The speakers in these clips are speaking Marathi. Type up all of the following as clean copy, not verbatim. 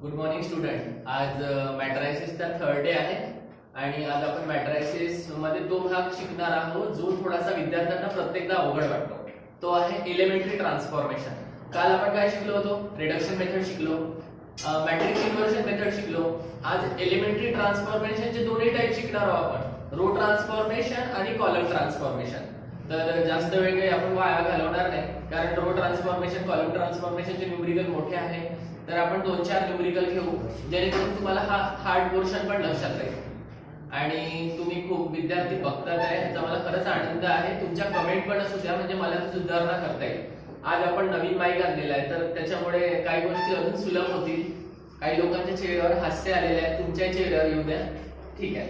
Good morning student. आज मॅट्रायसिसचा थर्ड डे आहे आणि आज आपण मॅट्रायसिस मध्ये तो भाग शिकणार आहोत जो थोडासा विद्यार्थ्यांना प्रत्येकदा अवघड वाटतो. तो आहे एलिमेंटरी ट्रान्सफॉर्मेशन. काल आपण काय शिकलो होतो? रिडक्शन मेथड शिकलो, मॅट्रिक्स इन्व्हर्जन मेथड शिकलो. आज एलिमेंटरी ट्रान्सफॉर्मेशनचे दोन्ही टाइप शिकणार आहोत आपण, रो ट्रान्सफॉर्मेशन आणि कॉलम ट्रान्सफॉर्मेशन. तर जास्त वेळ काही आपण वाया घालवणार नाही, कारण रो ट्रान्सफॉर्मेशन कॉलम ट्रान्सफॉर्मेशनचे न्यूमरिकल मोठे आहे. तर आपण 2-4 न्यूमरिकल घेऊ जेणेकरून तुम्हाला हा हार्ड पोर्शन पण लक्षात राहील. आणि तुम्ही खूप विद्यार्थी बघतात आहे, याचा मला खरंच आनंद आहे. तुमच्या कमेंट पण असू द्या, म्हणजे मला सुधारणा करता येईल. आज आपण नवीन माईक आणलेला आहे, तर त्याच्यामुळे काही गोष्टी अजून सुलभ होतील. काही लोकांच्या चेहऱ्यावर हास्य आलेले आहे, तुमच्या चेहऱ्यावर येऊ द्या. ठीक आहे.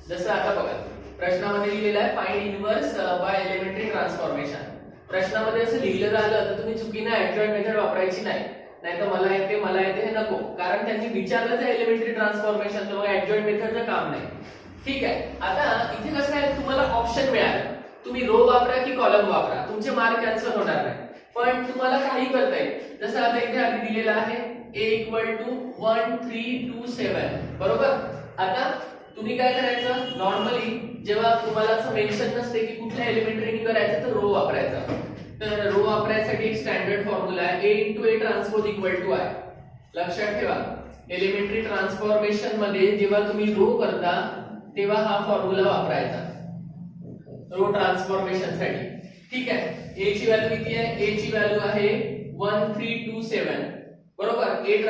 जसं आता बघा, प्रश्नामध्ये लिहिलेलं आहे find inverse by elementary transformation. प्रश्नामध्ये असं लिहिलं झालं तर तुम्ही चुकीने ऍडजॉइंट मेथड वापरायची नाही. नाहीतर मला येते हे नको, कारण त्यांनी विचारलंच आहे एलिमेंटरी ट्रान्सफॉर्मेशन, तर मग ऍडजॉइंट मेथडचं काम नाही. ठीक आहे. आता इथे कसं आहे, तुम्हाला ऑप्शन मिळालं, तुम्ही रो वापरा की कॉलम वापरा, तुमचे मार्क कॅन्सल होणार नाही. पण तुम्हाला काही करता येईल. जसं आता इथे आधी दिलेलं आहे a = 1 3 2 7. बरोबर. आता तुम्ही काय करायचं, नॉर्मली जेव्हा तुम्हाला असं मेन्शन नसते की कुठल्या एलिमेंटरी करायचं, तर रो वापरायचा. तर रो वापरायसाठी एक स्टँडर्ड फॉर्म्युला आहे, a × a ट्रान्सपोज = I. लक्षात ठेवा, एलिमेंटरी ट्रान्सफॉर्मेशन मध्ये जेव्हा तुम्ही रो करता तेव्हा हा फॉर्म्युला वापरायचा रो ट्रान्सफॉर्मेशन साठी. ठीक आहे. a ची व्हॅल्यू किती आहे? a ची व्हॅल्यू आहे 1 3 2 7. बरोबर. a ×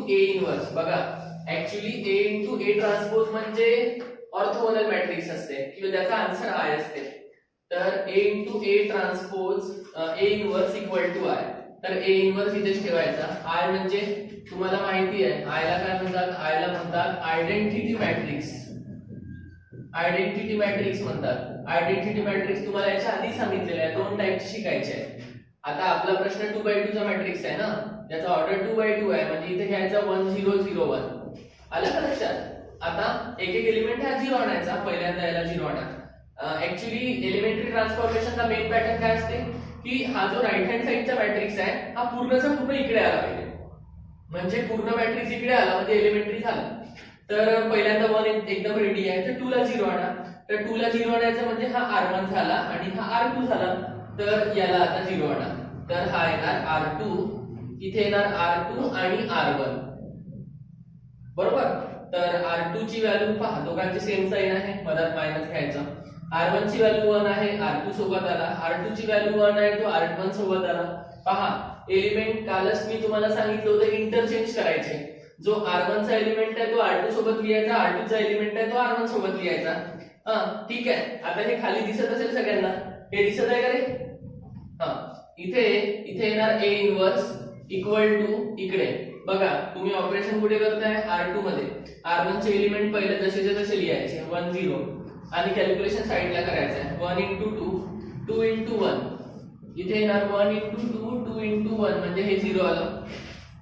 a inverse. बघा, ऍक्च्युअली a × a ट्रान्सपोज म्हणजे ऑर्थोगोनल मॅट्रिक्स असते किंवा त्याचा आन्सर I असते. तर a × a transpose a inverse = I. तर a इन्व्हर्स इथेच ठेवायचा. I म्हणजे तुम्हाला माहिती आहे I ला काय म्हणतात? I ला म्हणतात आयडेंटिटी मॅट्रिक्स. आयडेंटिटी मॅट्रिक्स म्हणतात. आयडेंटिटी मॅट्रिक्स तुम्हाला याच्या आधी सांगितलेलं आहे, 2 टाइपचे शिकायचे आहे. आता आपला प्रश्न 2x2 चा मॅट्रिक्स आहे ना, त्याचा ऑर्डर 2x2 आहे, म्हणजे इथे घ्यायचा 1 0 0 1. आलं का लक्षात? आता एक एलिमेंट हा 0 आणायचा, पहिल्यांदा याला 0 आणा. ऍक्च्युअली एलिमेंटरी ट्रान्सफॉर्मेशनचा मेन पॅटर्न काय असते की हा जो राईट हँड साइडचा मॅट्रिक्स आहे हा पूर्णचा पूर्ण इकडे आला पाहिजे. म्हणजे पूर्ण मॅट्रिक्स इकडे आला म्हणजे एलिमेंटरी झाला. तर पहिल्यांदा 1 एकदम रेडी आहे, तर 2 ला 0 आणा. तर 2 ला 0 आणायचं म्हणजे हा R1 झाला आणि हा R2 झाला. तर याला आता 0 आणा. तर हा येणार R2, इथे येणार R2 आणि R1. बरोबर. तर R2 ची व्हॅल्यू पहा, दोघांची सेम साइन आहे, मधात मायनस घ्यायचा. R1 ची व्हॅल्यू 1 आहे, R2 सोबत आला. R2 ची व्हॅल्यू 1 आहे, तो R1 सोबत आला. पहा, एलिमेंट कालच मी तुम्हाला सांगितलं होतं इंटरचेंज करायचे. जो R1 चा एलिमेंट आहे तो R2 सोबत लिहायचा, R2 चा एलिमेंट आहे तो R1 सोबत लिहायचा. ठीक आहे. आता हे खाली दिसत असेल सगळ्यांना, हे दिसत आहे का रे? इथे येणार a इन्व्हर्स = इकडे. बघा, तुम्ही ऑपरेशन कुठे करताय? R2 मध्ये. R1 चे एलिमेंट पहिले जसेचे तसे लिहायचे 1 0 आणि कॅल्क्युलेशन साइडला करायचं आहे. 1 × 2 2 × 1. इथे येणार 1 × 2 2 × 1 म्हणजे हे 0 आलं.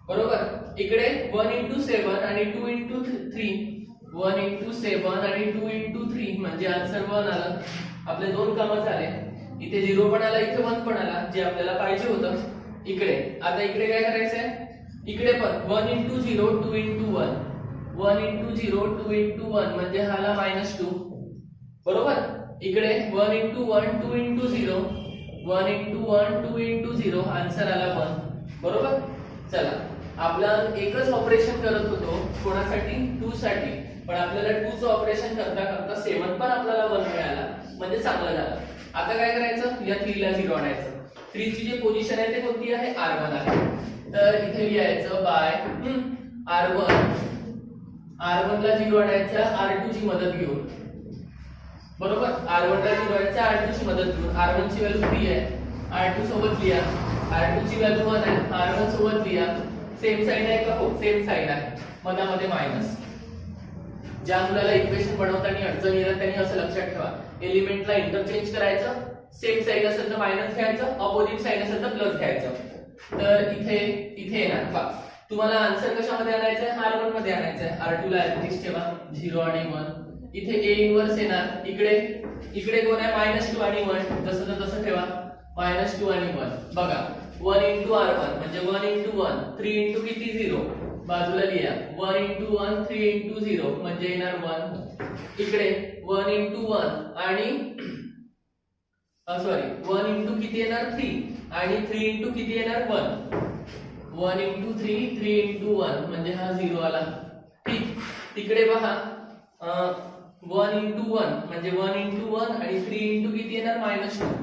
बरोबर. इकडे 1 × 7 आणि 2 × 3. 1 × 7 आणि 2 × 3 म्हणजे आन्सर 1 आलं. आपले 2 कामं झाले. इथे 0 पण आला, इथे 1 पण आला, जे आपल्याला पाहिजे होतं. इकडे आता इकडे काय करायचंय? इकडे पण 1 × 0 2 × 1. 1 × 0 2 × 1 म्हणजे हा आला -2. बरोबर. इकडे 1 × 1 2 × 0. 1 × 1 2 × 0 आन्सर आला 1. बरोबर. चला, आपलं एकच ऑपरेशन करत होतो कोणासाठी? 2 साठी. पण आपल्याला 2 चं ऑपरेशन करता करता 7 पण आपल्याला 1 मिळाला, म्हणजे चांगलं झालं. आता काय करायचं? या 3 ला 0 आणायचं. 3 ची जी पोझिशन आहे ते कोणती आहे? R1 आहे. तर इथे लिहायचं बाय R1 ला 0 आणायचं R2 ची मदत घेऊन. बरोबर. R1 ला 0 आणायचं R2 ची मदत घेऊन. R1 ची व्हॅल्यू 3 आहे, R2 सोबत लिहा. R2 ची व्हॅल्यू 1 आहे, R1 सोबत लिहा. सेम साइन आहे का? हो, सेम साइन आहे, मधामध्ये मायनस. ज्या मुलाला इक्वेशन बनवताना अडचण येणार त्यांनी असं लक्षात ठेवा, एलिमेंटला इंटरचेंज करायचं. सेम साइन असेल तर मायनस घ्यायचं, अपोजिट साइन असेल तर प्लस घ्यायचं. तर इथे येणार पहा, तुम्हाला आन्सर कशामध्ये आणायचं आहे? R1 मध्ये आणायचं आहे. R2 ला ऍटलीस्ट ठेवा 0 आणि 1. इथे a इन्व्हर्स येणार. इकडे कोण आहे? -2 आणि 1. जसं तसं ठेवा, -2 आणि 1. बघा, 1 इंटू r1 म्हणजे 1 इंटू 1 3 इंटू किती 0 बाजूला लिहा 1 इंटू 1 3 इंटू 0 म्हणजे येणार 1 इकडे 1 इंटू 1 आणि सॉरी 1 इंटू किती येणार 3 आणि 3 इंटू किती येणार 1 1 इंटू 3 3 इंटू 1 म्हणजे हा 0 आला ठीक तिकडे पहा 1 इंटू 1 म्हणजे 1 इंटू 1 आणि 3 इंटू किती येणार -2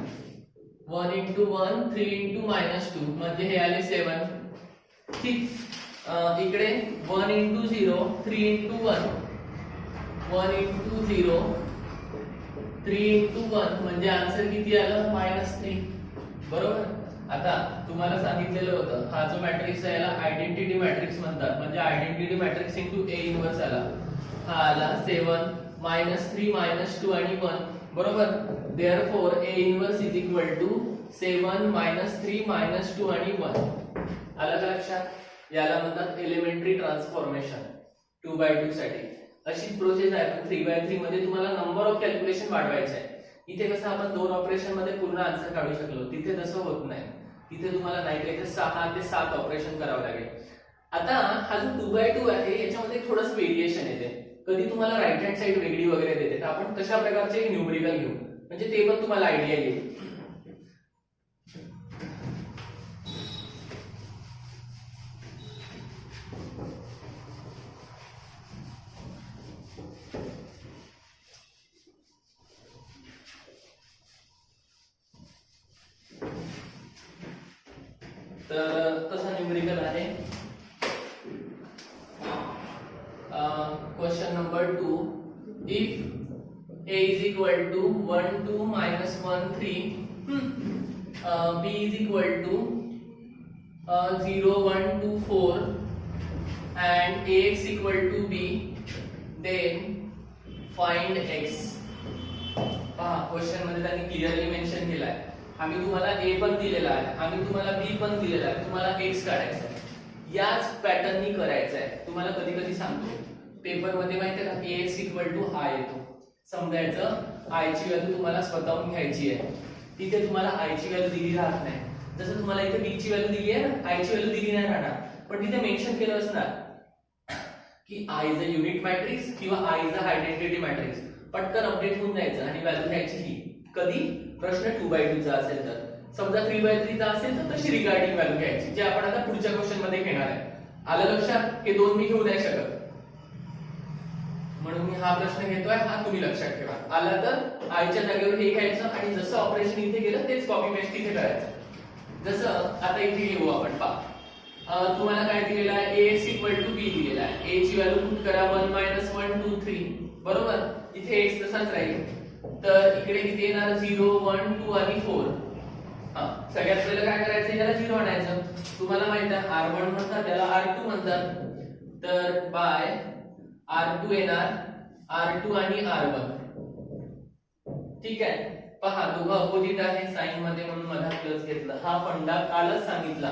1 इंटू 1 3 इंटू -2 म्हणजे हे आले 7 ठीक इकडे 1 इंटू 0 3 इंटू 1 1 इंटू 0 3 इंटू 1 म्हणजे आन्सर किती आलं -3 बरोबर आता तुम्हाला सांगितलेलं होतं हा जो मॅट्रिक्स आहे याला आयडेंटिटी मॅट्रिक्स म्हणतात म्हणजे identity matrix into A inverse आला हा आला 7 -3 -2 आणि 1 बरोबर therefore A inverse is equal to 7 -3 -2 आणि 1 आलं का लक्षात याला म्हणतात एलिमेंटरी ट्रान्सफॉर्मेशन 2x2 साठी अशीच प्रोसेस आहे पण 3x3 मध्ये तुम्हाला नंबर ऑफ कॅल्क्युलेशन वाढवायचे आहे इथे कसं आपण दोन ऑपरेशन मध्ये पूर्ण आन्सर काढू शकलो तिथे तसं होत नाही तिथे तुम्हाला नाही का इथे 6 ते 7 ऑपरेशन करावं लागेल आता हा जो 2x2 आहे याच्यामध्ये थोडंसं व्हेरिएशन येते कधी तुम्हाला राईट हँड साइड वेगळी वगैरे देते तर आपण तशा प्रकारचे न्यूमरिकल घेऊ म्हणजे ते पण तुम्हाला आयडिया येईल तर कसा न्यूमरिकल आहे question number 2 if a is equal to 1 2 minus 1 3 b is equal to 0 1 2 4 and ax equal to b then find x पहा क्वेश्चन मध्ये त्यांनी क्लिअरली मेन्शन केलाय आम्ही तुम्हाला a पण दिलेला आहे आम्ही तुम्हाला b पण दिलेला आहे तुम्हाला x काढायचा आहे याच पॅटर्ननी करायचं आहे तुम्हाला कधी कधी सांगतो पेपर मध्ये माहिती आहे का ax i येतो समजायचं i ची व्हॅल्यू तुम्हाला स्वतःहून घ्यायची आहे तिथे तुम्हाला i ची व्हॅल्यू दिली राहत नाही जसं तुम्हाला इथे b ची व्हॅल्यू दिली आहे ना i ची व्हॅल्यू दिली नाही राहणार पण तिथे मेन्शन केलं असणार की i is a unit matrix किंवा i is a identity matrix पटकन अपडेट होऊन जायचं आणि व्हॅल्यू घ्यायची ही कधी प्रश्न 2x2 चा असेल तर समजा 3x3 चा असेल तर तशी रिगार्डिंग व्हॅल्यू घ्यायची जे आपण आता पुढच्या क्वेश्चन मध्ये घेणार आहे आलं लक्षात हे दोन मी घेऊ नाही शकत म्हणून मी हा प्रश्न घेतोय हा तुम्ही लक्षात ठेवा आला तर i च्या जागेवर हे घ्यायचं आणि जसं ऑपरेशन इथे केलं तेच कॉपी पेस्ट तिथे करायचं जसं आता इथे घेऊ आपण पहा तुम्हाला काय दिलेलं आहे ax b दिलेला आहे a ची व्हॅल्यू पुट करा 1 1 2 3 बरोबर इथे x तसाच राहील तर इकडे किती येणार 0 1 2 आणि 4 सगळ्यात पहिलं काय करायचं याला 0 आणायचं तुम्हाला माहिती आहे r1 म्हणतात त्याला r2 म्हणतात तर बाय r2 येणार r2 आणि r1 ठीक आहे पहा दोघं अपोजिट आहे साइन मध्ये म्हणून मधात प्लस घेतला हा फंडा कालच सांगितला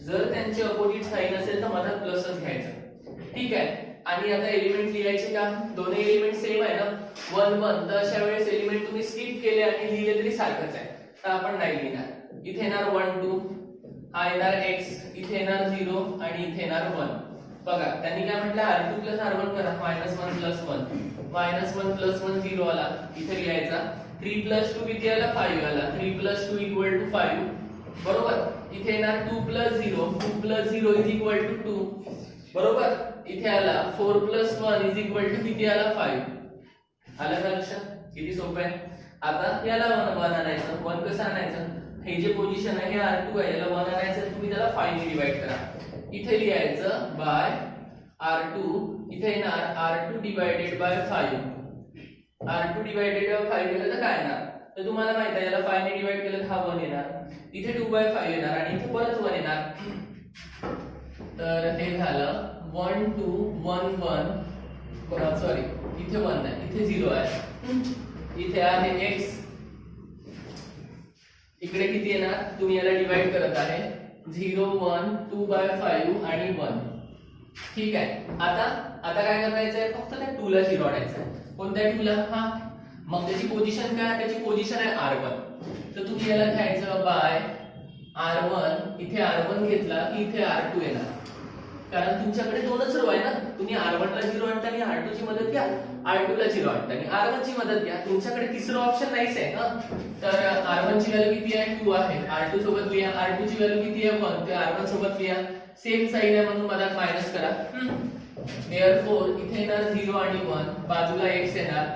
जर त्यांचे अपोजिट साइन असेल तर मधात प्लसच घ्यायचं ठीक आहे आणि आता एलिमेंट लिहायचे का दोन्ही एलिमेंट सेम आहे ना 1 1 तर अशा वेळेस एलिमेंट तुम्ही स्किप केले आणि लिहिले तरी सारखंच आहे तर आपण नाही लिहिणार इथे येणार 1 2 हा येणार x इथे येणार 0 आणि इथे येणार 1 बघा त्यांनी काय म्हटलं r2 r1 करा -1 + 1 -1 + 1 0 आला इथे लिहायचा 3 + 2 किती आला 5 आला 3 + 2 = 5 बरोबर इथे येणार 2 + 0 2 + 0 = 2 बरोबर इथे आला 4 + 1 = किती आला 5 आलं का लक्षात किती सोपं आहे आता याला 1 आणायचं 1 कसं आणायचं हे जे पोझिशन आहे हे r2 आहे याला 1 आणायचं तुम्ही त्याला 5 ने डिवाइड करा इथे लिहायचं बाय r2 इथे येणार r2 / 5 r2 / 5 केलं तर काय येणार तर तुम्हाला माहिती आहे याला 5 ने डिवाइड केलं तर हा 1 येणार इथे 2/5 येणार आणि इथे परत 1 येणार तर हे झालं 1 2 1 1 सॉरी इथे 1 नाही इथे 0 आहे इथे आहे x इकडे किती येणार तुम्ही याला डिवाइड करत आहे 0 1 2/5 आणि 1 ठीक आहे आता काय करायचं आहे फक्त त्या 2 ला 0 आणायचं आहे कोणत्या 2 ला हा मग त्याची पोझिशन काय त्याची पोझिशन आहे r1 तर तुम्ही याला घ्यायचं बाय R1 इथे R1 घेतला की इथे R2 येणार, कारण तुमच्याकडे दोनच रो आहे ना. तुम्ही R1 ला 0 आणता आणि R2 ची मदत घ्या, R2 ला 0 आणता आणि R1 ची मदत घ्या. तुमच्याकडे तिसरा ऑप्शन नाहीच आहे ना. तर R1 ची व्हॅल्यू किती आहे 2 आहे, R2 सोबत लिहा. R2 ची व्हॅल्यू किती आहे 1, ते R1 सोबत लिहा. सेम साइन आहे म्हणून मधात मायनस करा. देअरफॉर इथे येणार 0 आणि 1, बाजूला x येणार,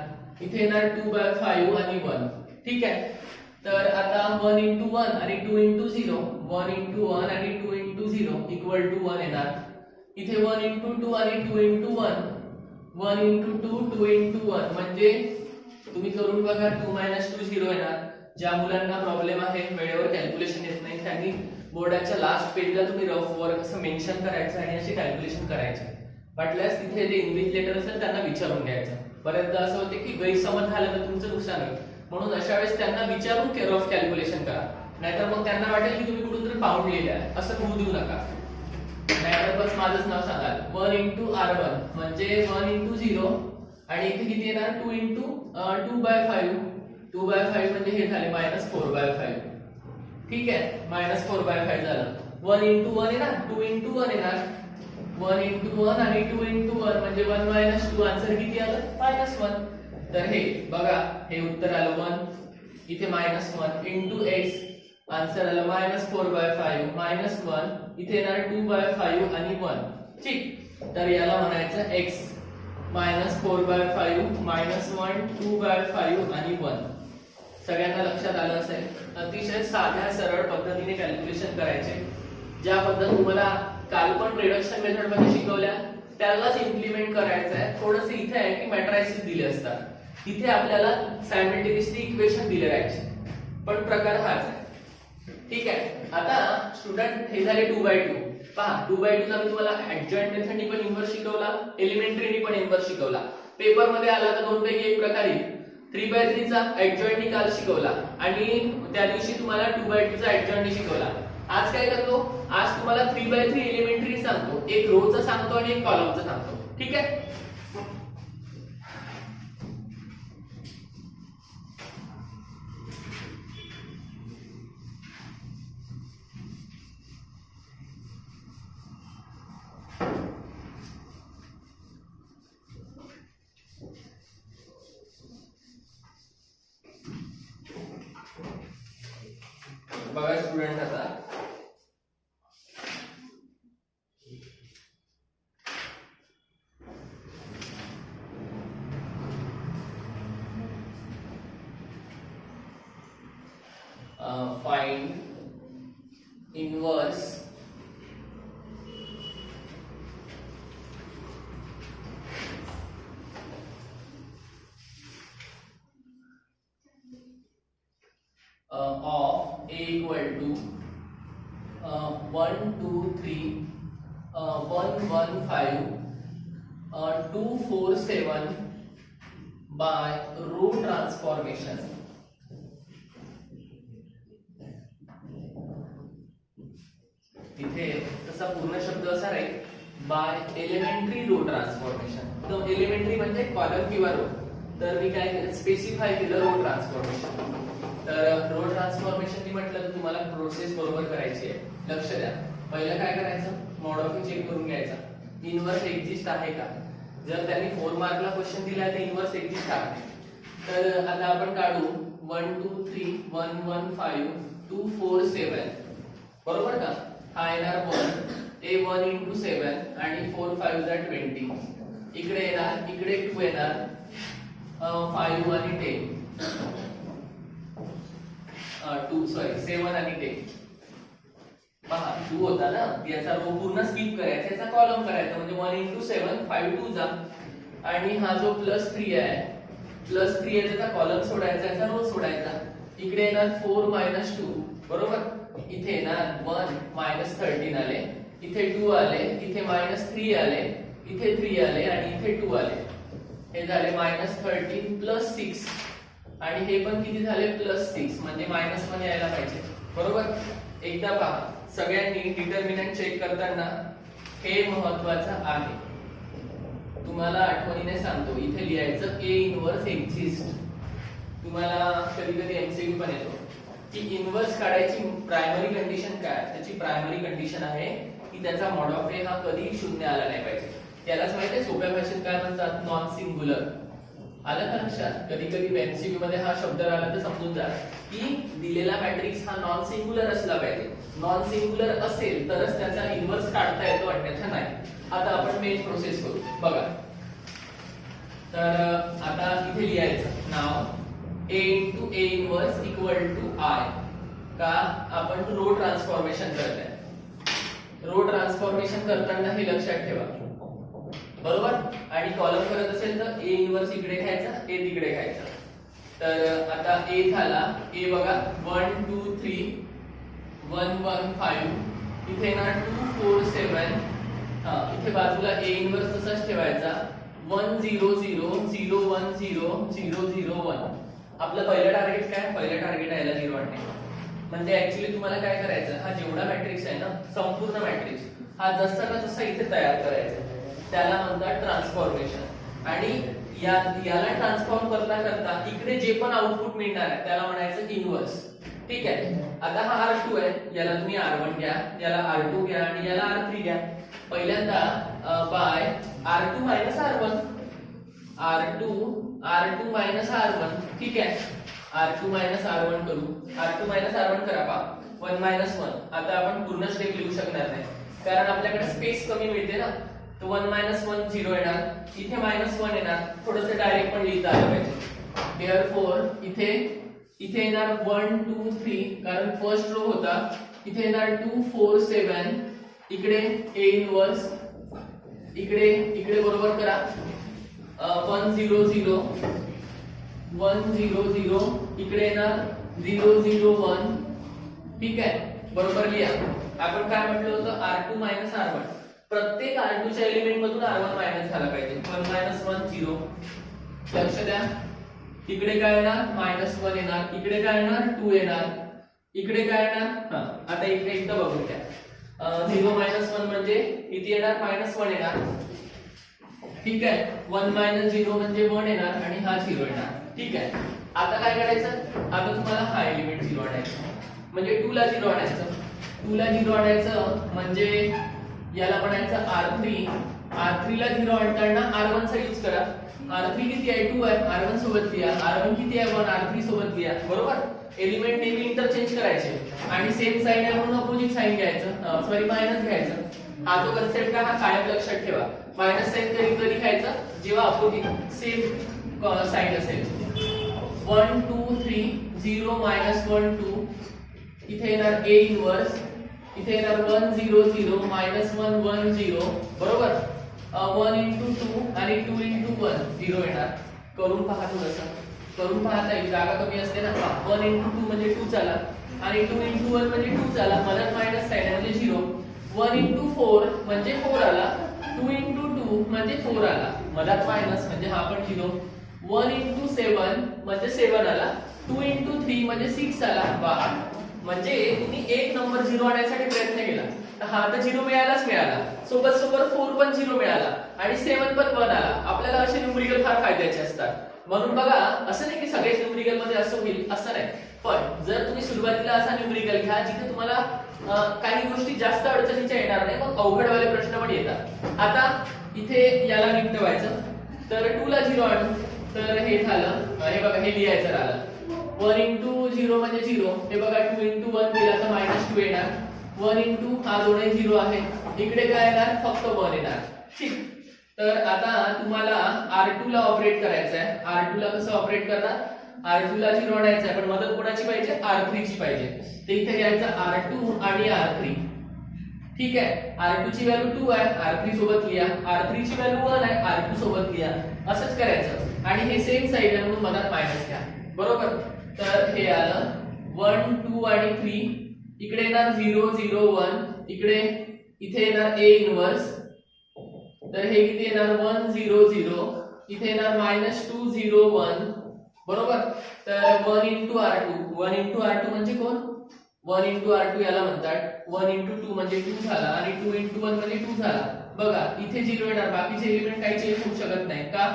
इथे येणार 2/5 आणि 1. ठीक आहे. तर आता 1 into 1 आणि 2 into 0, 1 into 1 आणि 2 into 0 equal to 1 येणार. इथे 1 into 2 आणि 2 into 1, 1 into 2, 2 into 1, म्हणजे तुम्ही करून बघा 2 - 2 0 येणार. ज्या मुलांना प्रॉब्लेम आहे, वेळेवर कॅल्क्युलेशन येत नाही, त्यांनी बोर्डाच्या लास्ट पेजला तुम्ही रफ वर्क असं मेन्शन करायचं आणि अशी कॅल्क्युलेशन करायचे. वाटल्यास तिथे जे इन्व्हिजिलेटर असेल त्यांना विचारून घ्यायचं. बरेचदा असं होते की गैरसमज झालं तर तुमचं नुकसान होईल, म्हणून अशा वेळेस त्यांना विचारून रफ कॅल्क्युलेशन करा. नाहीतर मग त्यांना वाटेल की तुम्ही कुठून तरी पाऊंड लिहिलं आहे, असं होऊ देऊ नका. नाहीतर बस माझंच नाव सांगाल 1 into R1 म्हणजे 1 into 0 आणि इथे किती येणार 2 into 2/5, 2/5 म्हणजे हे झाले -4/5. ठीक आहे, -4/5 झालं. 1 into 1 येणार, 2 into 1 येणार, 1 into 1 आणि 2 into 1 म्हणजे 1 - 2. आन्सर किती आलं -1. तर हे बघा, हे उत्तर आलं 1, इथे -1 into x, आन्सर आलं -4/5 -1, इथे येणार 2/5 आणि 1. ठीक. तर याला म्हणायचं x -4/5 -1 2/5 आणि 1. सगळ्यांना लक्षात आलं असेल. अतिशय साध्या सरळ पद्धतीने कॅल्क्युलेशन करायचे. ज्या पद्धत तुम्हाला काल पण रिडक्शन मेथड मध्ये शिकवल्या त्यालाच इम्प्लिमेंट करायचं आहे. थोडंसं इथे आहे की मॅट्रायसेस दिले असतात, तिथे आपल्याला सायमल्टेनियसली इक्वेशन दिले राहायचे, पण प्रकार हाच आहे. ठीक आहे. आता स्टुडंट हे झाले 2/2. पहा 2/2 चा मी तुम्हाला ऍडजॉइंट मेथडनी पण इन्व्हर्स शिकवला, एलिमेंटरीनी पण इन्व्हर्स शिकवला. पेपर मध्ये आला तर दोन पैकी एक प्रकार येईल. 3/3 चा ऍडजॉइंटनी काल शिकवला आणि त्या दिवशी तुम्हाला 2/2 चा ऍडजॉइंटनी शिकवला. आज काय करतो, आज तुम्हाला 3/3 एलिमेंटरी सांगतो, एक रो चा सांगतो आणि एक कॉलम चा सांगतो. ठीक आहे. बघा स्टुडंट, आता find inverse of a equal to 1 2 3 1 1 5 2 4 7 by row transformation. इथे तसा पूर्ण शब्द असा राहील बाय एलिमेंटरी रो ट्रान्सफॉर्मेशन. तो एलिमेंटरी म्हणजे कॉलम किंवा रो, तर मी काय स्पेसिफाय केलं रो ट्रान्सफॉर्मेशन. तर रो ट्रान्सफॉर्मेशन म्हटलं तर तुम्हाला प्रोसेस बरोबर करायची आहे. लक्ष द्या. पहिलं काय करायचं, मॉड चेक करून घ्यायचा, इन्व्हर्स एक्झिस्ट आहे का. जर त्यांनी 4 मार्कला क्वेश्चन दिला तर इन्व्हर्स एक्झिस्ट आहे. तर आता आपण काढू 1 2 3 1 1 5 2 4 7, बरोबर का. हा येणार 1, ए 1 into 7 आणि 4 5 जा 20. इकडे येणार, इकडे 2 येणार, 5 आणि 10, 7 आणि 10. पहा 2 होता ना, याचा रो पूर्ण स्किप करायचा, याचा कॉलम करायचा, म्हणजे 1 into 7 5 2 जा, आणि हा जो +3 आहे, +3 आहे त्याचा कॉलम सोडायचा, याचा रो सोडायचा. इकडे येणार 4 - 2, बरोबर. इथे येणार 1 -13 आले, इथे 2 आले, इथे -3 आले, इथे 3 आले आणि इथे 2 आले. हे झाले -13 + 6 आणि हे पण किती झाले +6, म्हणजे -1 यायला पाहिजे, बरोबर. एकदा पहा, सगळ्यांनी डिटर्मिनंट चेक करताना हे महत्त्वाचं आहे. तुम्हाला आठवणीने सांगतो, इथे लिहायचं ए इन्व्हर्स एक्झिस्ट. तुम्हाला कधी कधी एमसीक्यू पण येतो, की इन्व्हर्स काढायची प्रायमरी कंडिशन काय, त्याची प्रायमरी कंडिशन आहे की त्याचा मॉड ऑफ ए हा कधी शून्य आला नाही पाहिजे. त्यालाच माहिती आहे सोप्या भाषेत काय म्हणतात, नॉन सिंग्युलर. आलं का लक्षात? कधी कधी एमसीक्यू मध्ये हा शब्द आला तर समजून जा की दिलेला मॅट्रिक्स हा नॉन सिंग्युलर असला पाहिजे. नॉन सिंग्युलर असेल तरच त्याचा इन्व्हर्स काढता येतो, अन्यथा नाही. आता आपण मेन प्रोसेस करू बघा. तर आता इथे लिहायचं नाव A into A inverse equal to I. का आपण रो ट्रान्सफॉर्मेशन करताय. रो ट्रान्सफॉर्मेशन करताना हे लक्षात ठेवा, बरोबर. आणि कॉलम करत असेल तर A इन्व्हर्स इकडे घ्यायचा, A तिकडे घ्यायचा. तर आता A झाला, A बघा 1 2 3 1 1 5, इथे ना 2 4 7. इथे बाजूला A इन्व्हर्स तसाच ठेवायचा. 1 0 0 0 1 0 0 0 1. आपलं पहिलं टार्गेट काय, पहिलं टार्गेट आहे याला 0 आणणे. म्हणजे ऍक्च्युअली तुम्हाला काय करायचं, हा जेवढा मॅट्रिक्स आहे ना संपूर्ण मॅट्रिक्स हा जसा ना तसा इथे तयार करायचा. त्याला म्हणतात ट्रान्सफॉर्मेशन. आणि याला ट्रान्सफॉर्म करता करता इकडे जे पण आउटपुट मिळणार आहे त्याला म्हणायचं इन्व्हर्स. ठीक आहे. आता हा R2 आहे, याला तुम्ही R1 घ्या, याला R2 घ्या आणि याला R3 घ्या. पहिल्यांदा bye R2 R1, R2 R1. ठीक आहे. R2 R1 करू. R2 R1 करा पा 1 1. आता आपण पूर्ण स्टेप लिहू शकणार नाही कारण आपल्याकडे स्पेस कमी मिळते ना. तो 1 1 0 येणार, इथे -1 येणार. थोडंसं डायरेक्ट पण लिहिता आलं पाहिजे. देअरफॉर इथे येणार 1 2 3 कारण फर्स्ट रो होता. इथे येणार 2 4 7. इकडे A इन्व्हर्स, इकडे बरोबर करा 1 0 0 1 0 0. इकडे येणार 0 0 1. ठीक आहे, बरोबर लिहा. आपण काय म्हटलं होतं, R2 R1. प्रत्येक R2 च्या एलिमेंट मधून R1 मायनस झाला पाहिजे. 1 1 0. लक्ष द्या. इकडे काय येणार, -1 येणार. इकडे काय येणार, 2 येणार. इकडे काय येणार, आता इकडे एकदा बघून घ्या. 0 1 म्हणजे इथे येणार -1 येणार. ठीक आहे. 1 0 म्हणजे 1 येणार आणि हा 0 येणार. ठीक आहे. आता काय करायचं, आता तुम्हाला हा एलिमेंट 0 आणायचा म्हणजे 2 ला 0 आणायचं. 2 ला 0 आणायचं म्हणजे याला म्हणायचं R3 ला 0 आणताना R1 चा यूज करा. R3 किती आहे, 2 आहे. R1 सोबत लिहा. R1 किती आहे, 1. R3 सोबत लिहा. बरोबर. एलिमेंट नेहमी इंटरचेंज करायचे आणि सेम साइन आहे म्हणून अपोजिट साइन घ्यायचं, सॉरी मायनस घ्यायचं. हा जो कन्सेप्ट आहे हा कायम लक्षात ठेवा. मायनस साइन कधी घ्यायचा, जेव्हा अपोजिट सेम साइन असेल. 1 2 3 0 -1 2. इथे येणार A इन्व्हर्स, इथे येणार 1 0 0 -1 1 0. बरोबर. 1 into 2 आणि 2 into 1 0 येणार. करून पहा, थोडंसं करून पाहता येईल, जागा कमी असते ना. 1 into 2 म्हणजे 2 चाला आणि 2 into 1 म्हणजे 2 चाला. मधात मायनस साइन आहे म्हणजे 0. 1 into 4 म्हणजे 4 आला. 2 into 2 म्हणजे 4 आला. मधात मायनस म्हणजे हा पण 0. 1 into 7 म्हणजे 7 आला. 2 into 3 म्हणजे 6 आला. पहा, म्हणजे तुम्ही एक नंबर 0 आणण्यासाठी प्रयत्न केला तर हा तर 0 मिळालाच मिळाला. सोबत 4 पण 0 मिळाला आणि 7 पण 1 आला. आपल्याला असे न्यूमरिकल फार फायद्याचे असतात. म्हणून बघा, असं नाही की सगळेच न्यूमरिकल मध्ये असं होईल असं नाही. पण जर तुम्ही सुरुवातीला असा न्यूमरिकल घ्या जिथे तुम्हाला काही गोष्टी जास्त अडचणीच्या येणार नाही, मग अवघडवाले प्रश्न पण येतात. आता इथे याला निपटवायचं तर 2 ला 0 आणू तर हे झालं. हे बघा, हे लिहायचं राहिलं. 1 into 0 म्हणजे 0. हे बघा 2 into 1 केला तर -2 येणार. 1 into हा दोन्ही 0 आहे. इकडे काय येणार, फक्त 1 येणार. ठीक. तर आता तुम्हाला R2 ला ऑपरेट करायचं आहे. R2 ला कसं ऑपरेट करणार, R2 ला 0 आणायचं आहे पण मदत कोणाची पाहिजे, R3 ची पाहिजे. ते इथे घ्यायचं R2 आणि R3. ठीक आहे. R2 ची व्हॅल्यू 2 आहे, R3 सोबत लिहा. R3 ची व्हॅल्यू 1 आहे, R2 सोबत लिहा. असंच करायचं आणि हे सेम साइड आहे म्हणून मधात मायनस घ्या. बरोबर. तर हे आलं 1 2 आणि 3. इकडे येणार 0 0 1. इथे येणार A इन्व्हर्स. तर हे किती येणार 1 0 0. इथे येणार -2 0 1. बरोबर. तर 1 into R2. 1 into R2 म्हणजे कोण, 1 into R2 याला म्हणतात. 1 into 2 म्हणजे 2 झाला आणि 2 into 1 म्हणजे 2 झाला. बघा, इथे 0 येणार, बाकीचे एलिमेंट काही चेंज होऊ शकत नाही. का,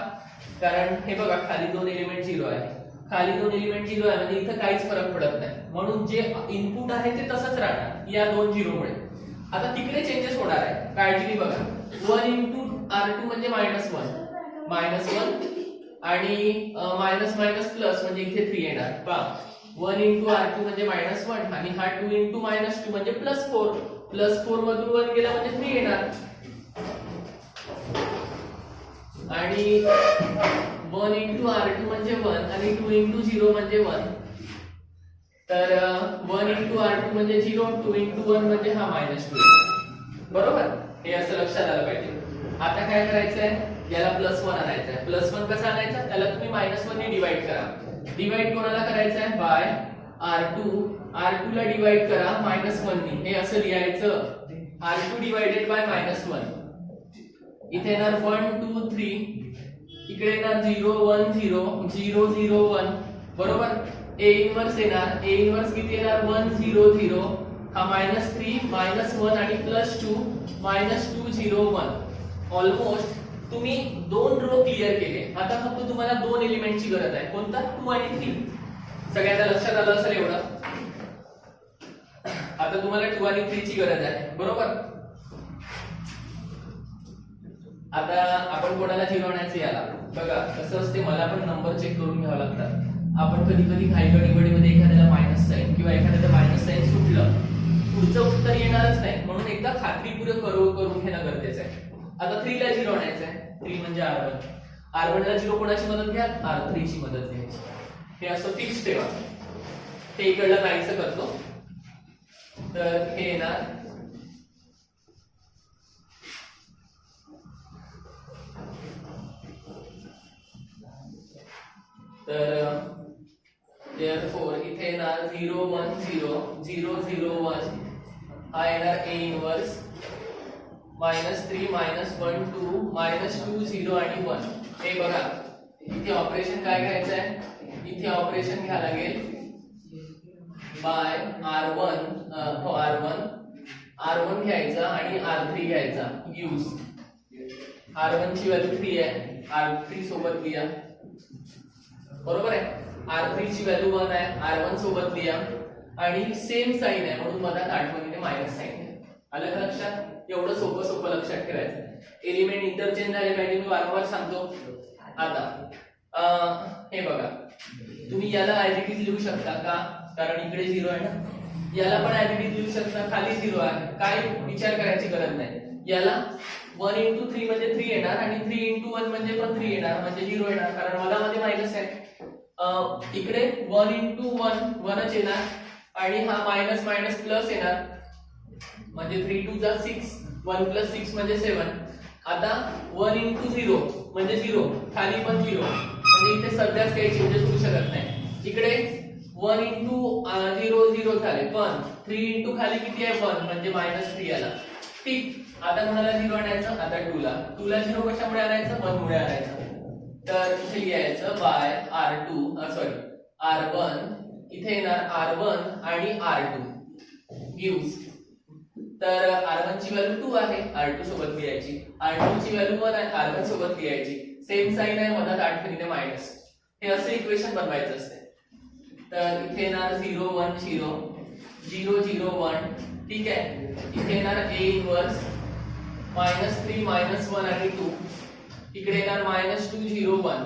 कारण हे बघा खाली दोन एलिमेंट 0 आहे. खाली 2 एलिमेंट 0 आहे म्हणजे इथं काहीच फरक पडत नाही, म्हणून जे इनपुट आहे ते तसंच राहणार या 2 झिरोमुळे. आता तिकडे चेंजेस होणार आहे, काळजीने बघा. 1 into R2 म्हणजे -1 आणि मायनस मायनस प्लस म्हणजे इथे 3 येणार. पहा 1 into R2 म्हणजे -1 आणि हा 2 into -2 म्हणजे +4. +4 मधून 1 गेला म्हणजे 3 येणार. आणि 1 into R2 म्हणजे 1 आणि 2 into 0 म्हणजे 1. तर 1 into R2 म्हणजे 0, 2 into 1 म्हणजे हा -2. बरोबर, हे असं लक्षात आलं पाहिजे. आता काय करायचंय, याला +1 आणायचं आहे. +1 कसा आणायचा, त्याला तुम्ही -1 ने डिवाइड करा. डिवाइड कोणाला करायचं आहे, बाय R2 ला डिवाइड करा -1 ने. हे असं लिहायचं, R2 डिवाइडेड बाय -1. इथे येणार 1 2 3, इकडे येणार 0 1 0 0 0 1. बरोबर, A इन्व्हर्स येणार. A इन्व्हर्स किती येणार, 1 0 0. हा -3 -1 आणि +2 -2 0 1. ऑलमोस्ट तुम्ही 2 रो क्लिअर केले. आता फक्त तुम्हाला 2 एलिमेंटची गरज आहे. कोणता, 2 आणि 3. सगळ्यांना लक्षात आलं असेल एवढं. आता तुम्हाला 2 आणि 3 ची गरज आहे. बरोबर, आता आपण कोणाला 0 आणायचं, याला. बघा कसं असते, मला पण नंबर चेक करून घ्यावा लागतात. आपण कधी कधी घाई गडबडीमध्ये एखाद्याला मायनस साइन किंवा एखाद्याला मायनस साइन सुटलं, पुढचं उत्तर येणारच नाही, म्हणून एकदा खात्रीपूर्वक करून घेणं गरजेचं आहे. आता 3 ला 0 आणायचं आहे. 3 म्हणजे R1 ला 0 कोणाची मदत घ्या, R3 ची मदत घ्यायची. हे असं फिक्स ठेवा. ते इकडलं नाहीचं करतो. तर हे येणार तर therefore इथे येणार 0 1 0 0 0 1. हा येणार A इन्व्हर्स -3 -1 2 -2 0 आणि 1. हे बघा, इथे ऑपरेशन काय घ्यायचं आहे, इथे ऑपरेशन घ्यावं लागेल बाय R1 घ्यायचा आणि R3 घ्यायचा. यूज R1 ची व्हॅल्यू 3 आहे, R3 सोबत लिहा. बरोबर आहे, R3 ची व्हॅल्यू 1 आहे, R1 सोबत लिहा. आणि सेम साइन आहे म्हणून मधात आठवणीने मायनस साइन आहे. आलं का लक्षात? एवढं सोपं लक्षात ठेवायचं. एलिमेंट इंटरचेंज झाले पाहिजे, मी वारंवार सांगतो. आता हे बघा, तुम्ही याला ऍज इट इज लिहू शकता का, कारण इकडे 0 आहे ना. याला पण ऍज इट इज लिहू शकता, खाली 0 आहे, काय विचार करायची गरज नाही. याला 1 into 3 म्हणजे 3 येणार आणि 3 into 1 म्हणजे पण 3 येणार, म्हणजे 0 येणार, कारण मला मध्ये मायनस आहे. इकडे 1 into 1 1च येणार आणि हा मायनस मायनस प्लस येणार, म्हणजे 3 2 जा 6, 1 + 6 म्हणजे 7. आता 1 into 0 म्हणजे 0, खाली पण 0, म्हणजे इथे सध्याच काही चेंजेस होऊ शकत नाही. इकडे 1 into 0 0 झाले, पण 3 into खाली किती आहे 1, म्हणजे -3 आला. ठीक, आता कोणाला 0 आणायचं, आता 2 ला 0 कशामुळे आणायचं, 1 मुळे आणायचं. तर इथे लिहायचं बाय R1, इथे येणार R1 आणि R2 गिव्स. तर R1 ची व्हॅल्यू 2 आहे, R2 सोबत लिहायची. R2 ची व्हॅल्यू 1 आहे, R1 सोबत लिहायची. सेम साइन आहे, मधात आठवणीने मायनस. हे असं इक्वेशन बनवायचं असते. तर इथे येणार 0 1 0 0 0 1. ठीक आहे, इथे येणार A इन्व्हर्स -3 -1 आणि 2. इकडे येणार -2 0 1.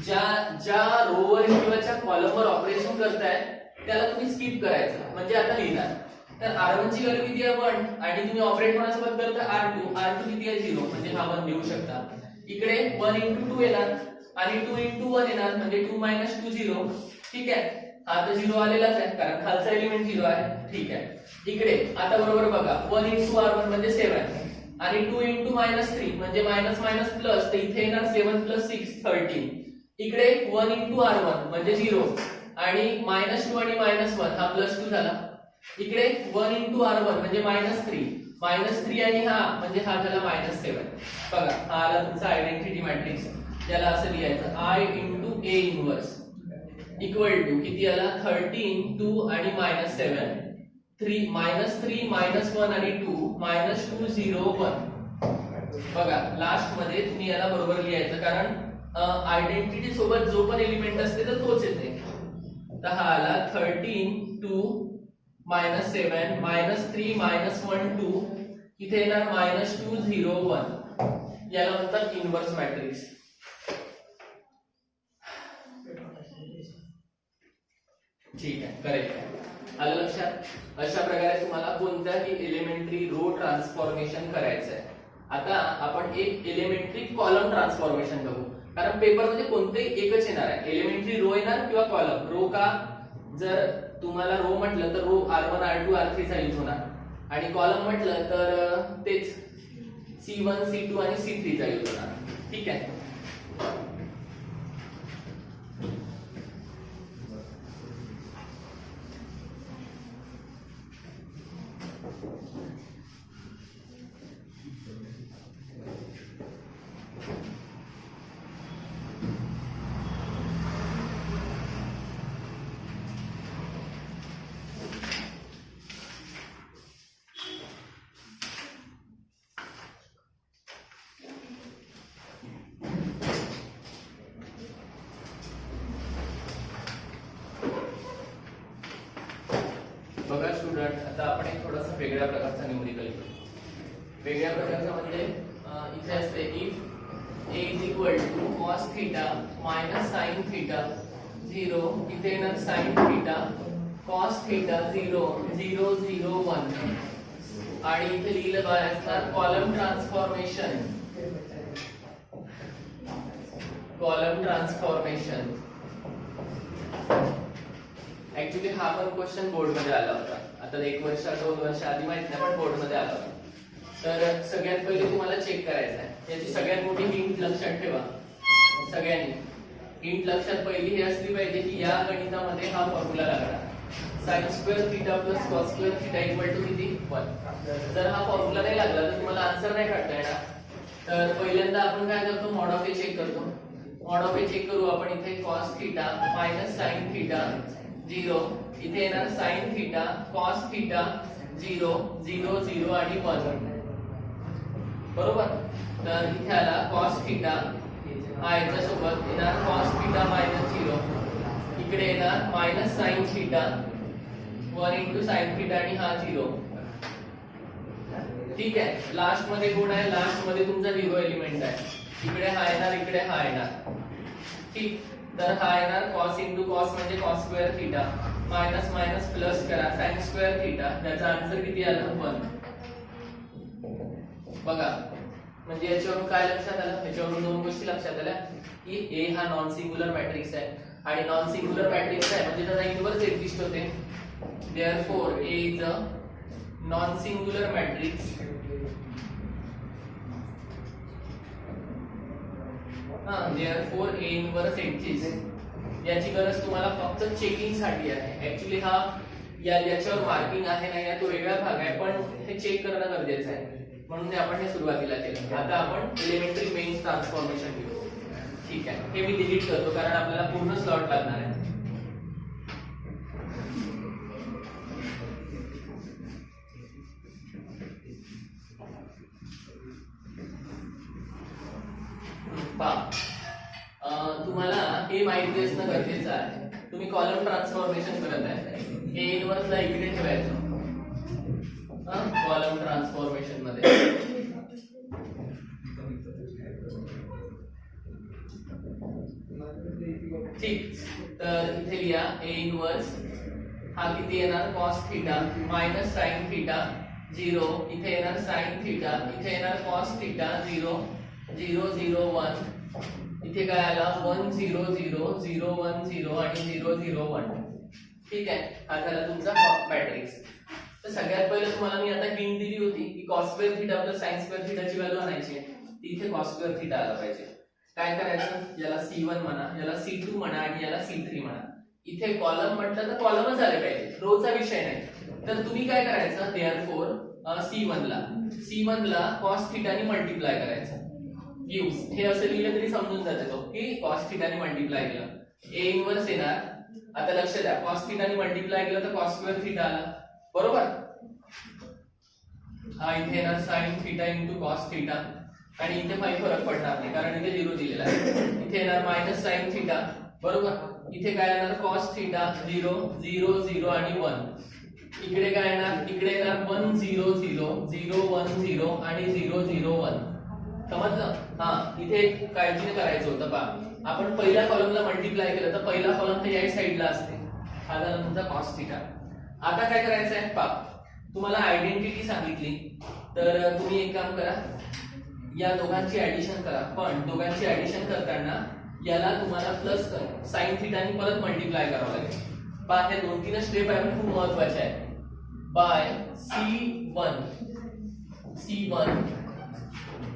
ज्या रोवर किंवा ज्या कॉलमवर ऑपरेशन करताय त्याला तुम्ही स्किप करायचं, म्हणजे आता लिहिणार. तर R1 ची व्हॅल्यू किती आहे 1 आणि तुम्ही ऑपरेट कोणासोबत करता R2 किती आहे 0, म्हणजे हा 1 लिहू शकता. इकडे 1 into 2 येणार आणि 2 into 1 येणार, म्हणजे 2 - 2 0. ठीक आहे, हा तर 0 आलेलाच आहे कारण खालचा एलिमेंट 0 आहे. ठीक आहे, इकडे आता बरोबर बघा, 1 into R1 म्हणजे 7 आणि 2 into -3 म्हणजे मायनस मायनस प्लस, तर इथे येणार 7 + 6 13. इकडे 1 into R1 म्हणजे 0 आणि -2 आणि -1 हा +2 झाला. इकडे 1 into R1 म्हणजे -3 आणि हा म्हणजे हा झाला -7. बघा, हा आला तुमचा आयडेंटिटी मॅट्रिक्स. याला असं लिहायचं I into A inverse equal to किती आला, 13 2 आणि -7 3 -1 आणि 2 -2 0 1. बघा, लास्ट मध्ये तुम्ही याला बरोबर लिहायचं, कारण आयडेंटिटी सोबत जो पण एलिमेंट असते तर तोच येते. तर हा आला 13 2 -7 -3 -1 2, इथे येणार -2 0 1. याला म्हणतात इनव्हर्स मॅट्रिक्स. ठीक आहे, करेक्ट आहे. आलं लक्षात? अशा प्रकारे तुम्हाला कोणत्याही एलिमेंटरी रो ट्रान्सफॉर्मेशन करायचं आहे. आता आपण एक एलिमेंटरी कॉलम ट्रान्सफॉर्मेशन बघू, कारण पेपर मध्ये कोणतेही एकच येणार आहे, एलिमेंटरी रो येणार किंवा कॉलम. रो का, जर तुम्हाला रो म्हटलं तर रो R1 R2 R3 चा यूज होणार, आणि कॉलम म्हटलं तर तेच C1 C2 आणि C3 चा यूज होणार. ठीक आहे. बघा स्टुडंट, आता आपण एक थोडासा वेगळ्या प्रकारचा न्यूमेरिकल घेऊ. वेगळ्या प्रकारचा म्हणजे इथे असते if a is equal to cos theta minus sin theta 0, इथे येणार sin theta cos theta 0 0 0 1, आणि इथे लिहिलं काय असणार column transformation. Column transformation actually हा पण क्वेश्चन बोर्ड मध्ये आला होता. आता 1 वर्ष 2 वर्ष आधी माहित नाही, पण बोर्ड मध्ये आला होता. तर सगळ्यात पहिले तुम्हाला चेक करायचं आहे, याची सगळ्यात मोठी हिंट लक्षात ठेवा सगळ्यांनी. हिंट लक्षात पहिली हे असली पाहिजे की या गणितामध्ये हा फॉर्म्युला लागणार, sin square theta plus cos square theta equal to किती 1. जर हा फॉर्म्युला नाही लागला तर तुम्हाला आन्सर नाही काढता येणार. तर पहिल्यांदा आपण काय करतो, मॉड ऑफ ए चेक करतो. मॉड ऑफ ए चेक करू आपण. इथे cos theta minus sin theta 0, इथे येणार sin थीटा cos थीटा 0 0 0 आणि 1, बरोबर. तर इथे आला cos थीटा, हा याच्या सोबत येणार cos थीटा मायनस 0, इकडे येणार minus sin theta 1 into sin theta आणि हा 0. ठीक आहे. लास्ट मध्ये कोण आहे, लास्ट मध्ये तुमचा 0 एलिमेंट आहे. इकडे हा येणार, इकडे हा येणार. ठीक. तर हा येणार cos into cos म्हणजे cos square theta minus minus plus करा sin स्क्वेअर थीटा, त्याचा आन्सर किती आला 1. बघा, म्हणजे याच्यावरून काय लक्षात आलं, याच्यावरून 2 गोष्टी लक्षात आल्या की A हा नॉन सिंग्युलर मॅट्रिक्स आहे, आणि नॉन सिंग्युलर मॅट्रिक्स आहे म्हणजे त्याचा इन्व्हर्स एक्झिस्ट होते. Therefore A is a non singular matrix. Therefore A inverse exist. याची गरज तुम्हाला फक्त चेकिंग साठी आहे. ऍक्च्युली हा याच्यावर मार्किंग आहे नाही आहे तो वेगळा भाग आहे, पण हे चेक करणं गरजेचं आहे, म्हणून आपण हे सुरुवातीला केलं. आता आपण एलिमेंटरी मेन्स ट्रान्सफॉर्मेशन घेऊ. ठीक आहे, हे मी डिलीट करतो कारण आपल्याला पूर्ण स्लॉट लागणार आहे. तुम्हाला हे माहिती असणं गरजेचं आहे. तुम्ही कॉलम ट्रान्सफॉर्मेशन करत आहे, हे इनव्हर्सला इकडे ठेवायचं कॉलम ट्रान्सफॉर्मेशन मध्ये. ठीक. तर इथे लिहा A इनव्हर्स हा किती येणार cos theta minus sin theta 0, इथे येणार sin थीटा, इथे येणार cos थीटा 0 0 0 1, इथे काय आला 1 0 0 0 1 0 आणि 0 0 1. ठीक आहे. हा झाला तुमचा मॅट्रिक्स. तर सगळ्यात पहिले तुम्हाला मी आता हिंट दिली होती की cos square theta plus sin square थीटाची व्हॅल्यू आणायची आहे. इथे cos स्क्वेअर थीटा आला पाहिजे. काय करायचं, याला C1 म्हणा, याला C2 म्हणा आणि याला C3 म्हणा. इथे कॉलम म्हटलं तर कॉलमच आले पाहिजे, रोचा विषय नाही. तर तुम्ही काय करायचं, देअरफॉर C1 ला cos थीटाने मल्टिप्लाय करायचं. यूज हे असं लिहिलं तरी समजून जाते तो की cos थीटाने मल्टिप्लाय केलं. A इन्व्हर्स येणार. आता लक्ष द्या, cos थीटाने मल्टिप्लाय केलं तर cos स्क्वेअर थीटा आला, बरोबर. हा इथे येणार sin theta into cos theta, आणि इथे काही फरक पडणार नाही कारण इथे 0 दिलेला आहे. इथे येणार मायनस sin थीटा, बरोबर. इथे काय येणार cos थीटा 0 0 0 आणि 1. इकडे काय येणार इकडे येणार 1 0 0 0 1 0 आणि 0 0 1. समजलं? हा इथे काळजीने करायचं होतं पहा आपण पहिल्या कॉलमला मल्टिप्लाय केलं तर पहिला कॉलम तर या साइडला असते हा झाला तुमचा cos थीटा. आता काय करायचं आहे पहा तुम्हाला आयडेंटिटी सांगितली तर तुम्ही एक काम करा या दोघांची ऍडिशन करा पण दोघांची ऍडिशन करताना याला तुम्हाला प्लस sin थीटानी परत मल्टिप्लाय करावं लागेल. पहा हे 2-3 स्टेप आहे खूप महत्त्वाचे आहे. By C1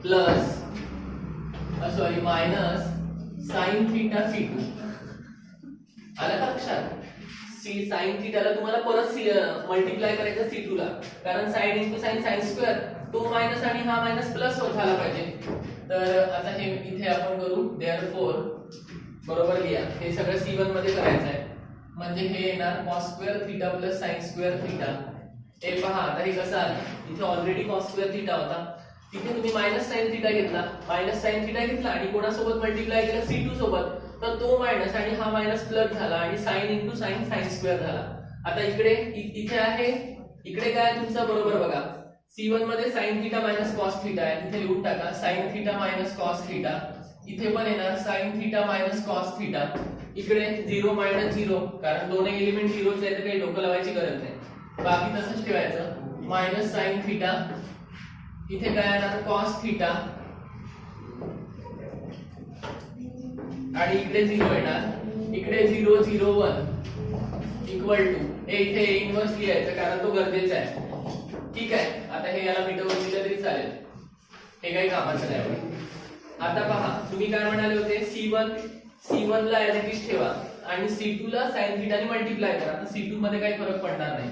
plus sorry minus sin theta C2. आलं का लक्षात? sin थीटाला तुम्हाला परत मल्टिप्लाय करायचं C2 ला कारण sin into sin sin square तो मायनस आणि हा मायनस प्लस झाला पाहिजे. तर आता हे इथे आपण करू देअरफॉर बरोबर लिहा हे सगळं C1 मध्ये करायचं आहे म्हणजे हे येणार cos square theta plus sin square theta. हे पहा आता हे कसं आलं इथे ऑलरेडी cos स्क्वेअर थीटा होता तिथे तुम्ही मायनस sin थीटा घेतला आणि कोणासोबत मल्टिप्लाय केलं C2 सोबत तर तो मायनस आणि हा मायनस प्लस झाला आणि sin into sin sin square झाला. आता इकडे इथे आहे इकडे काय तुमचा बरोबर बघा C1 मध्ये sin theta minus cos theta आहे इथे लिहून टाका sin theta minus cos theta. इथे पण येणार sin theta minus cos theta. इकडे 0 मायनस 0 कारण दोन्ही एलिमेंट 0च आहे तर काही डोकं लावायची गरज नाही बाकी तसंच ठेवायचं मायनस sin थीटा. इथे काय येणार cos थीटा आणि इकडे 0 येणार इकडे 0 0 1 इक्वल टू इथे इनवर्स लिहायचं कारण तो गरजेचा आहे. ठीक आहे आता हे याला मिटवून दिलं तरी चालेल हे काही कामाचं नाही. आता पहा तुम्ही काय म्हणाले होते C1 ला ऍज इट इज ठेवा आणि C2 ला sin थीटाने मल्टिप्लाय करा. तर C2 मध्ये काही फरक पडणार नाही.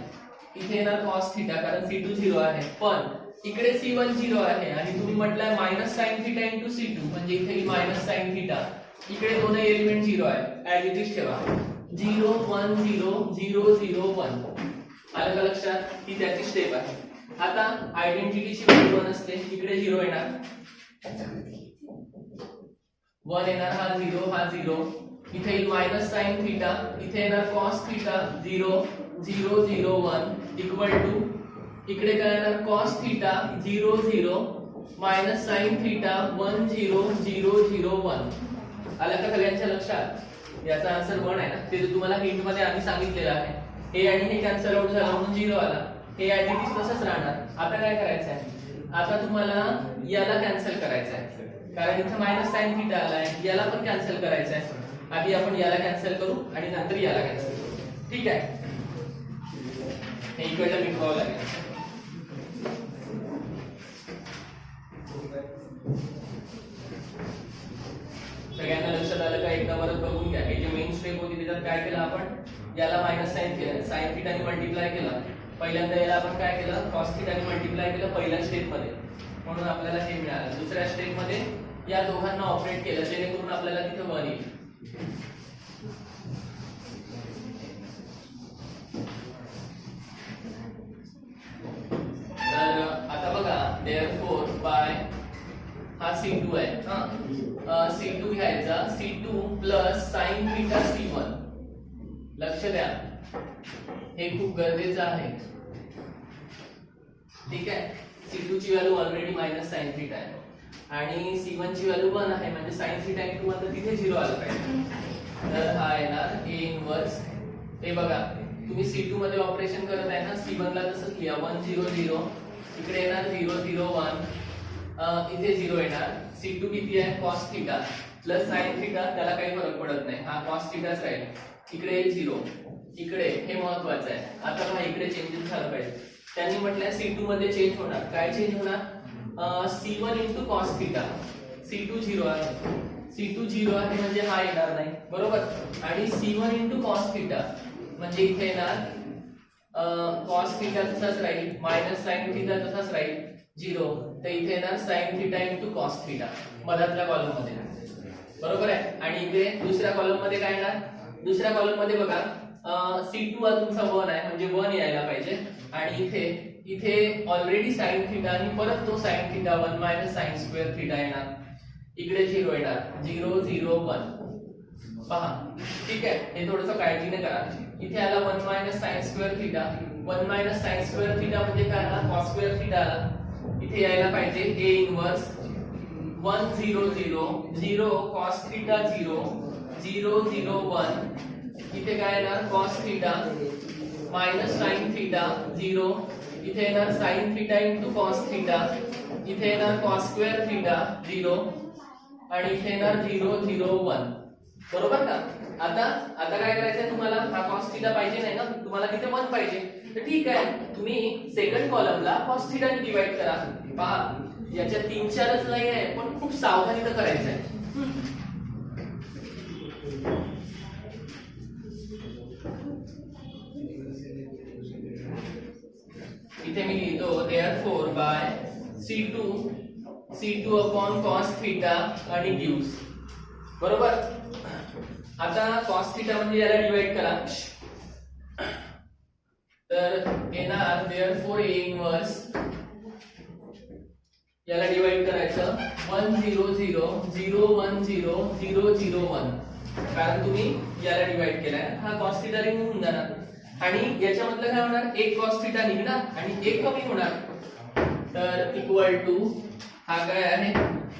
इथे येणार cos थीटा कारण C2 0 आहे पण इकडे C1 0 आहे आणि तुम्ही म्हटलंय minus sin theta into C2 म्हणजे इथे मायनस sin थीटा. इकडे दोन्ही एलिमेंट 0 आहे ऍज इट इज ठेवा 0 1 0 0 0 1. आलं का लक्षात? ही त्याची स्टेप आहे. आता आयडेंटिटीची व्हॅल्यू 1 असते इकडे 0 येणार 1 येणार हा 0 हा 0 इथे येईल मायनस sin थीटा इथे येणार cos थीटा 0 0 0 1 इक्वल टू इकडे काय येणार cos theta 0 0 minus sin theta 1 0 0 0 1. आलं का सगळ्यांच्या लक्षात? याचा आन्सर 1 आहे ना ते तुम्हाला हिंट मध्ये आम्ही सांगितलेलं आहे. हे आणि हे कॅन्सल आउट झाला म्हणून 0 आला हे ऍडिटिव्ह तसंच राहणार. आता काय करायचं आहे आता तुम्हाला याला कॅन्सल करायचं आहे कारण इथे मायनस sin थीटा आलाय याला पण कॅन्सल करायचं आहे. आधी आपण याला कॅन्सल करू आणि नंतर याला कॅन्सल करू. ठीक आहे हे इकडे मिटवावं लागेल. सगळ्यांना लक्षात आलं का? एकदा परत बघून घ्या. हे जे मेन स्टेप होती त्याच्यात काय केलं आपण याला मायनस sin थीटाने मल्टिप्लाय केला. पहिल्यांदा याला आपण काय केलं cos थीटाने मल्टिप्लाय केलं पहिल्या स्टेप मध्ये म्हणून आपल्याला हे मिळालं. दुसऱ्या स्टेप मध्ये या दोघांना ऑपरेट केलं जेणेकरून आपल्याला तिथे 1 येईल. तर आता बघा देअरफॉर बाय हा C2 आहे हा C2 घ्यायचा C2 plus sin theta C1. लक्ष द्या हे खूप गरजेचं आहे. ठीक आहे C2 ची value already minus sin theta आहे आणि C1 ची व्हॅल्यू 1 आहे म्हणजे sin थीटा into 1 तर तिथे 0 आलं पाहिजे. तर हा येणार A इनवर्स. हे बघा तुम्ही C2 मध्ये ऑपरेशन करत आहे ना C1 ला तसंच लिहा 1 0 0 इकडे येणार 0 0 1 इथे 0 येणार. C2 किती आहे cos theta plus sin theta त्याला काही फरक पडत नाही हा cos थीटाच राहील. इकडे येईल 0 इकडे हे महत्त्वाचं आहे. आता पहा इकडे चेंजेस झालं पाहिजे. त्यांनी म्हटलंय C2 मध्ये चेंज होणार काय चेंज होणार C1 into cos theta. C2 0 आहे C2 0 आहे म्हणजे हा येणार नाही बरोबर आणि C1 into cos थीटा म्हणजे इथे येणार cos थीटा तसाच राहील मायनस sin थीटा तसाच राहील 0 तर इथे येणार sin theta into cos theta मधातल्या कॉलम मध्ये बरोबर आहे. आणि इथे दुसऱ्या कॉलम मध्ये काय येणार दुसऱ्या कॉलम मध्ये बघा C2 हा तुमचा 1 आहे म्हणजे 1 यायला पाहिजे आणि इथे ऑलरेडी sin थीटा आणि परत तो sin theta 1 minus sin square theta येणार. इकडे 0 येणार 0 0 1 पहा ठीक आहे, हे थोडंसं काळजीने करा. इथे आला 1 minus sine square theta. 1 minus sine square theta म्हणजे काय आला, कॉस स्क्वेअर थिटा आला. इथे यायला पाहिजे ए इनवर्स 1 0 0 0 कॉस थिटा 0 0 0 1. इथे काय येणार cos theta minus sine theta 0. इथे येणार sine theta into cos theta. इथे येणार कॉस स्क्वेअर थिटा 0 आणि इथे येणार 0 0 1. बरोबर का. आता काय करायचंय तुम्हाला, हा कॉस थीटा पाहिजे नाही ना, तुम्हाला तिथे 1 पाहिजे. तर ठीक आहे, तुम्ही सेकंड कॉलमला कॉस थीटा ने डिवाइड करा. पहा याच्या 3-4च लाईन आहे, पण खूप सावधानीने करायचं आहे. इथे मी लिहितो therefore by C2 upon cos theta आणि गिव्स. बरोबर. आता cos थीटा म्हणजे याला डिवाइड करा, तर येणार therefore a इनवर्स याला डिवाइड करायचं 1 0 0 0 1 0 0 0 1. कारण तुम्ही याला डिवाइड केलाय, हा cos थीटा रिमूव्ह होऊन जाणार आणि याच्यामधलं काय होणार, एक cos थीटा निघणार आणि एक कमी होणार. तर इक्वल टू हा काय आहे,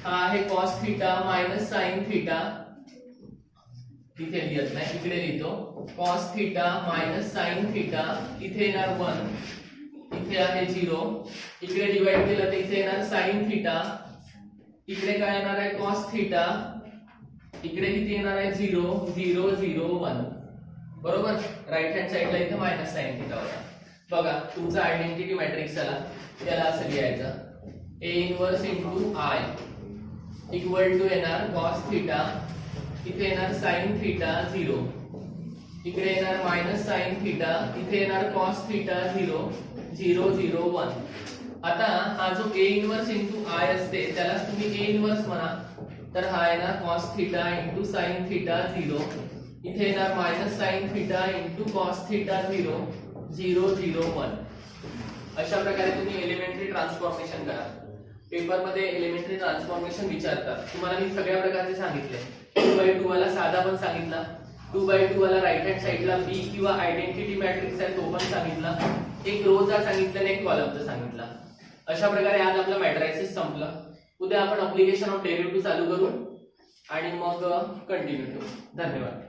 हा आहे cos theta minus sine theta. इथे लिहित नाही, इकडे लिहितो cos theta minus sine theta. इथे येणार 1, इथे आहे 0. इकडे डिवाइड केलं तर इथे येणार साइन थीटा. इकडे काय येणार आहे cos थीटा. इकडे किती येणार आहे 0 0 0 1. बरोबर. राइट हँड साइडला इथे मायनस साइन थीटा होता. बघा तुमचा आयडेंटिटी मॅट्रिक्स आला, त्याला असं लिहायचं a inverse into i equal to येणार cos थीटा. इथे येणार साइन थीटा 0. इकडे येणार मायनस साइन थीटा. इथे येणार cos थीटा 0 0 0 1. आता हा जो a इनवर्स इनटू i असते त्याला तुम्ही a इनवर्स म्हणा, तर हा येणार cos theta into sine theta 0. इथे येणार minus sine theta into cos theta 0 0 0 1. अशा प्रकारे तुम्ही एलिमेंटरी ट्रान्सफॉर्मेशन करा. पेपर मध्ये एलिमेंटरी ट्रान्सफॉर्मेशन विचारतात तुम्हाला. मी सगळ्या प्रकारचे सांगितले. 2/2 वाला साधा पण सांगितला, 2/2 वाला राइट हँड साइडला बी किंवा आयडेंटिटी मॅट्रिक्स आहे तो पण सांगितला, एक रोचा सांगितलं आणि एक कॉलमचा सांगितला. अशा प्रकारे आज आपलं मॅट्रिसेस संपलं. उद्या आपण ऍप्लिकेशन ऑफ डेरिव्हेटिव्ह चालू करू आणि मग कंटिन्यू ठेवू. धन्यवाद.